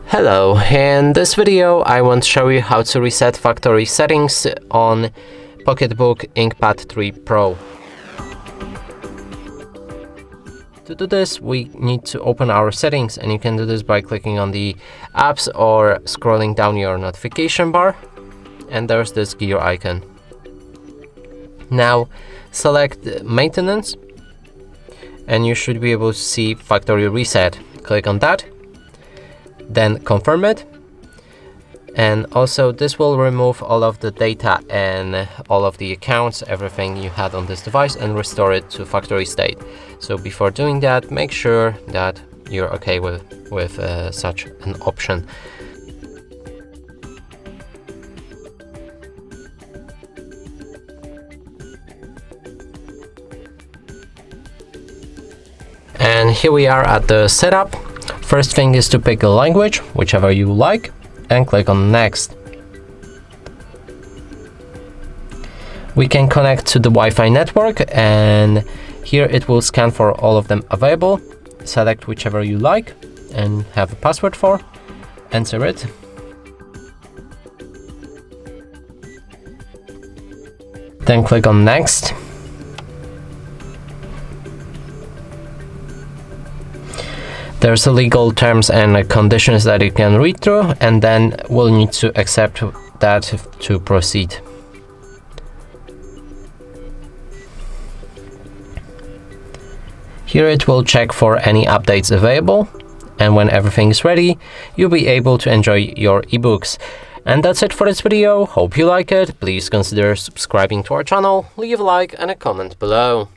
Hello, in this video I want to show you how to reset factory settings on PocketBook InkPad 3 Pro. To do this, we need to open our settings, and you can do this by clicking on the apps or scrolling down your notification bar, and there's this gear icon. Now select maintenance and you should be able to see factory reset. Click on that, then confirm it, and also this will remove all of the data and all of the accounts, everything you had on this device, and restore it to factory state. So before doing that, make sure that you're okay with such an option. And here we are at the setup. First thing is to pick a language, whichever you like, and click on next. We can connect to the Wi-Fi network, and here it will scan for all of them available. Select whichever you like and have a password for, enter it. Then click on next. There's legal terms and conditions that you can read through, and then we'll need to accept that to proceed. Here it will check for any updates available, and when everything is ready, you'll be able to enjoy your ebooks. And that's it for this video. Hope you like it. Please consider subscribing to our channel, leave a like and a comment below.